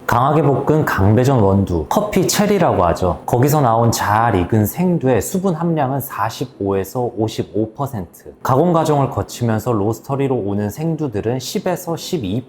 강하게 볶은 강배전 원두, 커피 체리라고 하죠. 거기서 나온 잘 익은 생두의 수분 함량은 45에서 55%. 가공 과정을 거치면서 로스터리로 오는 생두들은 10에서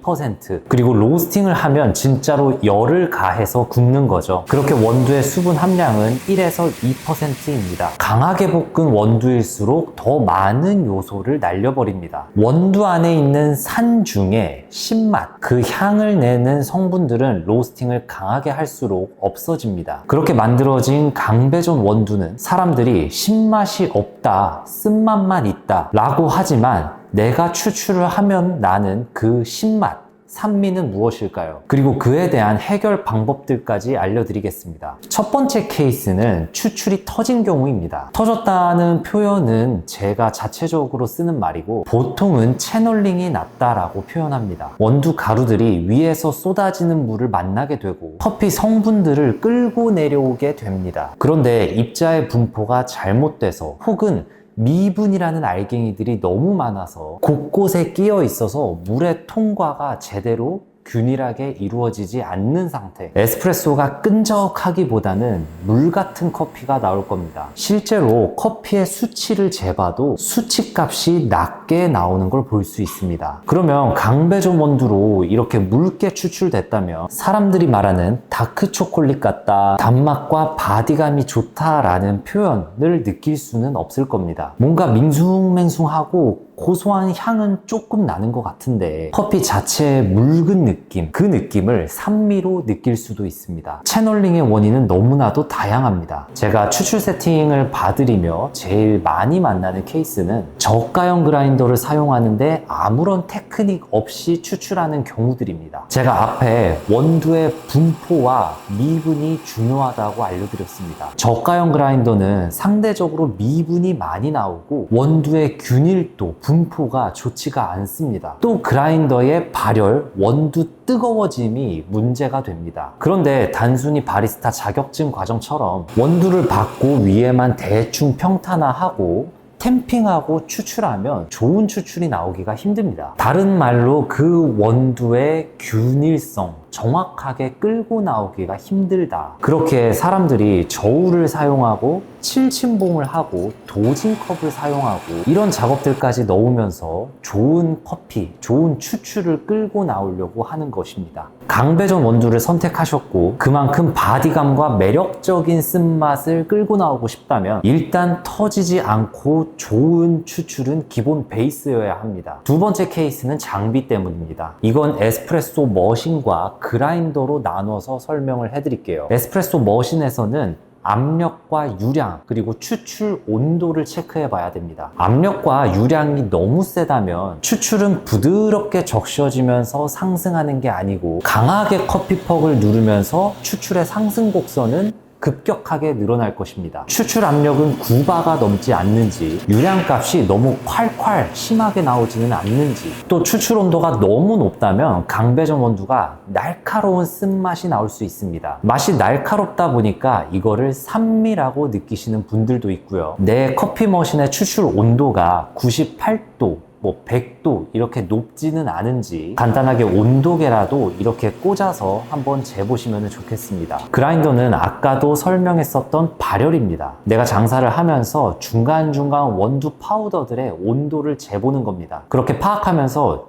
12%. 그리고 로스팅을 하면 진짜로 열을 가해서 굽는 거죠. 그렇게 원두의 수분 함량은 1에서 2%입니다. 강하게 볶은 원두일수록 더 많은 요소를 날려버립니다. 원두 안에 있는 산 중에 신맛, 그 향을 내는 성분들은 로스팅을 강하게 할수록 없어집니다. 그렇게 만들어진 강배전 원두는 사람들이 신맛이 없다, 쓴맛만 있다 라고 하지만 내가 추출을 하면 나는 그 신맛, 산미는 무엇일까요? 그리고 그에 대한 해결 방법들까지 알려드리겠습니다. 첫 번째 케이스는 추출이 터진 경우입니다. 터졌다는 표현은 제가 자체적으로 쓰는 말이고 보통은 채널링이 났다라고 표현합니다. 원두 가루들이 위에서 쏟아지는 물을 만나게 되고 커피 성분들을 끌고 내려오게 됩니다. 그런데 입자의 분포가 잘못돼서 혹은 미분이라는 알갱이들이 너무 많아서 곳곳에 끼어 있어서 물의 통과가 제대로 균일하게 이루어지지 않는 상태. 에스프레소가 끈적하기보다는 물 같은 커피가 나올 겁니다. 실제로 커피의 수치를 재봐도 수치값이 낮게 나오는 걸 볼 수 있습니다. 그러면 강배전 원두로 이렇게 묽게 추출됐다면 사람들이 말하는 다크 초콜릿 같다, 단맛과 바디감이 좋다라는 표현을 느낄 수는 없을 겁니다. 뭔가 밍숭맹숭하고 고소한 향은 조금 나는 것 같은데 커피 자체의 묽은 느낌, 그 느낌을 산미로 느낄 수도 있습니다. 채널링의 원인은 너무나도 다양합니다. 제가 추출 세팅을 봐드리며 제일 많이 만나는 케이스는 저가형 그라인더를 사용하는데 아무런 테크닉 없이 추출하는 경우들입니다. 제가 앞에 원두의 분포와 미분이 중요하다고 알려드렸습니다. 저가형 그라인더는 상대적으로 미분이 많이 나오고 원두의 균일도, 분포가 좋지가 않습니다. 또 그라인더의 발열, 원두 뜨거워짐이 문제가 됩니다. 그런데 단순히 바리스타 자격증 과정처럼 원두를 받고 위에만 대충 평탄화하고 템핑하고 추출하면 좋은 추출이 나오기가 힘듭니다. 다른 말로 그 원두의 균일성, 정확하게 끌고 나오기가 힘들다. 그렇게 사람들이 저울을 사용하고 칠침봉을 하고 도징컵을 사용하고 이런 작업들까지 넣으면서 좋은 커피, 좋은 추출을 끌고 나오려고 하는 것입니다. 강배전 원두를 선택하셨고 그만큼 바디감과 매력적인 쓴맛을 끌고 나오고 싶다면 일단 터지지 않고 좋은 추출은 기본 베이스여야 합니다. 두 번째 케이스는 장비 때문입니다. 이건 에스프레소 머신과 그라인더로 나눠서 설명을 해드릴게요. 에스프레소 머신에서는 압력과 유량 그리고 추출 온도를 체크해 봐야 됩니다. 압력과 유량이 너무 세다면 추출은 부드럽게 적셔지면서 상승하는 게 아니고 강하게 커피퍽을 누르면서 추출의 상승 곡선은 급격하게 늘어날 것입니다. 추출 압력은 9바가 넘지 않는지, 유량값이 너무 콸콸 심하게 나오지는 않는지, 또 추출 온도가 너무 높다면 강배전 원두가 날카로운 쓴맛이 나올 수 있습니다. 맛이 날카롭다 보니까 이거를 산미라고 느끼시는 분들도 있고요. 내 커피 머신의 추출 온도가 98도, 100도 이렇게 높지는 않은지 간단하게 온도계라도 이렇게 꽂아서 한번 재보시면 좋겠습니다. 그라인더는 아까도 설명했었던 발열입니다. 내가 장사를 하면서 중간중간 원두 파우더들의 온도를 재보는 겁니다. 그렇게 파악하면서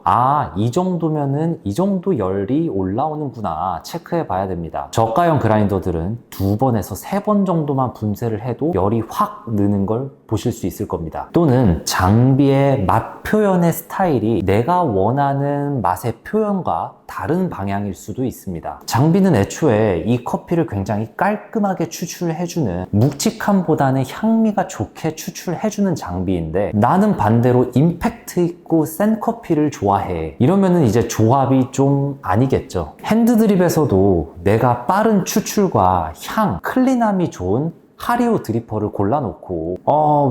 이 정도면은 이 정도 열이 올라오는구나 체크해 봐야 됩니다. 저가형 그라인더들은 2번에서 3번 정도만 분쇄를 해도 열이 확 느는 걸 보실 수 있을 겁니다. 또는 장비의 맛 표현의 스타일이 내가 원하는 맛의 표현과 다른 방향일 수도 있습니다. 장비는 애초에 이 커피를 굉장히 깔끔하게 추출해주는, 묵직함보다는 향미가 좋게 추출해주는 장비인데 나는 반대로 임팩트 있고 센 커피를 좋아해. 이러면은 이제 조합이 좀 아니겠죠. 핸드드립에서도 내가 빠른 추출과 향, 클린함이 좋은 하리오 드리퍼를 골라놓고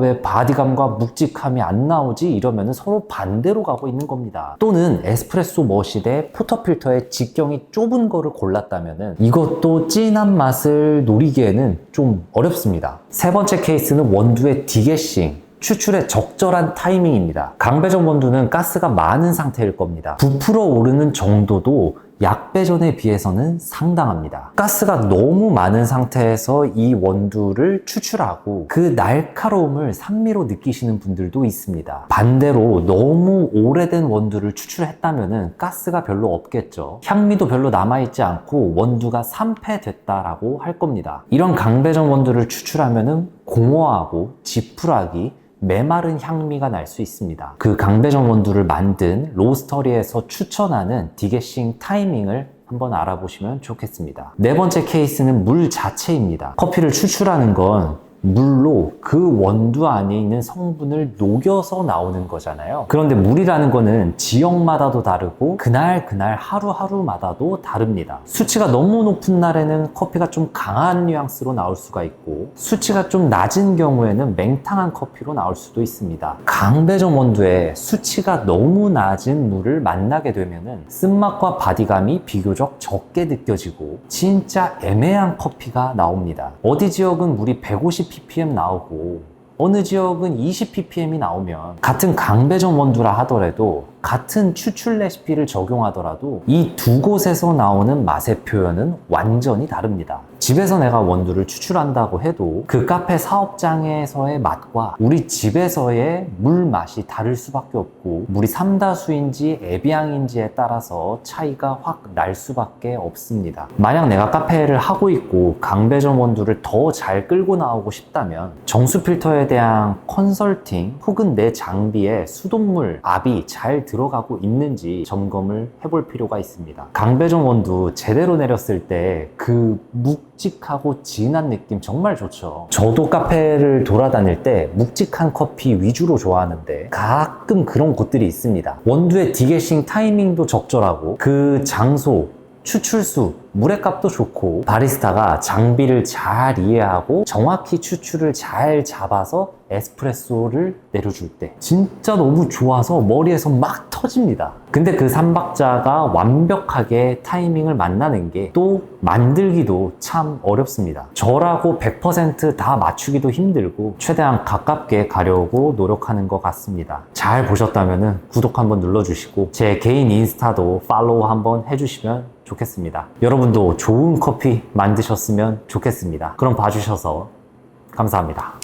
왜 바디감과 묵직함이 안 나오지? 이러면 서로 반대로 가고 있는 겁니다. 또는 에스프레소 머신에 포터필터의 직경이 좁은 거를 골랐다면 이것도 진한 맛을 노리기에는 좀 어렵습니다. 세 번째 케이스는 원두의 디게싱, 추출의 적절한 타이밍입니다. 강배전 원두는 가스가 많은 상태일 겁니다. 부풀어 오르는 정도도 약배전에 비해서는 상당합니다. 가스가 너무 많은 상태에서 이 원두를 추출하고 그 날카로움을 산미로 느끼시는 분들도 있습니다. 반대로 너무 오래된 원두를 추출했다면 가스가 별로 없겠죠. 향미도 별로 남아있지 않고 원두가 산패됐다라고 할 겁니다. 이런 강배전 원두를 추출하면 공허하고 지푸라기, 메마른 향미가 날 수 있습니다. 그 강배전 원두를 만든 로스터리에서 추천하는 디게싱 타이밍을 한번 알아보시면 좋겠습니다. 네 번째 케이스는 물 자체입니다. 커피를 추출하는 건 물로 그 원두 안에 있는 성분을 녹여서 나오는 거잖아요. 그런데 물이라는 거는 지역마다도 다르고 그날 하루하루마다도 다릅니다. 수치가 너무 높은 날에는 커피가 좀 강한 뉘앙스로 나올 수가 있고 수치가 좀 낮은 경우에는 맹탕한 커피로 나올 수도 있습니다. 강배전 원두에 수치가 너무 낮은 물을 만나게 되면은 쓴맛과 바디감이 비교적 적게 느껴지고 진짜 애매한 커피가 나옵니다. 어디 지역은 물이 150ppm 나오고 어느 지역은 20ppm이 나오면 같은 강배전 원두라 하더라도 같은 추출 레시피를 적용하더라도 이 두 곳에서 나오는 맛의 표현은 완전히 다릅니다. 집에서 내가 원두를 추출한다고 해도 그 카페 사업장에서의 맛과 우리 집에서의 물 맛이 다를 수밖에 없고 물이 삼다수인지 에비앙인지에 따라서 차이가 확 날 수밖에 없습니다. 만약 내가 카페를 하고 있고 강배전 원두를 더 잘 끌고 나오고 싶다면 정수 필터에 대한 컨설팅 혹은 내 장비에 수돗물, 압이 잘 들어가고 있는지 점검을 해볼 필요가 있습니다. 강배전 원두 제대로 내렸을 때 그 묵직하고 진한 느낌 정말 좋죠. 저도 카페를 돌아다닐 때 묵직한 커피 위주로 좋아하는데 가끔 그런 곳들이 있습니다. 원두의 디게싱 타이밍도 적절하고 그 장소, 추출수, 물의 값도 좋고 바리스타가 장비를 잘 이해하고 정확히 추출을 잘 잡아서 에스프레소를 내려줄 때 진짜 너무 좋아서 머리에서 막 터집니다. 근데 그 삼박자가 완벽하게 타이밍을 만나는 게 또 만들기도 참 어렵습니다. 저라고 100% 맞추기도 힘들고 최대한 가깝게 가려고 노력하는 것 같습니다. 잘 보셨다면 구독 한번 눌러주시고 제 개인 인스타도 팔로우 한번 해주시면 좋겠습니다. 여러분도 좋은 커피 만드셨으면 좋겠습니다. 그럼 봐주셔서 감사합니다.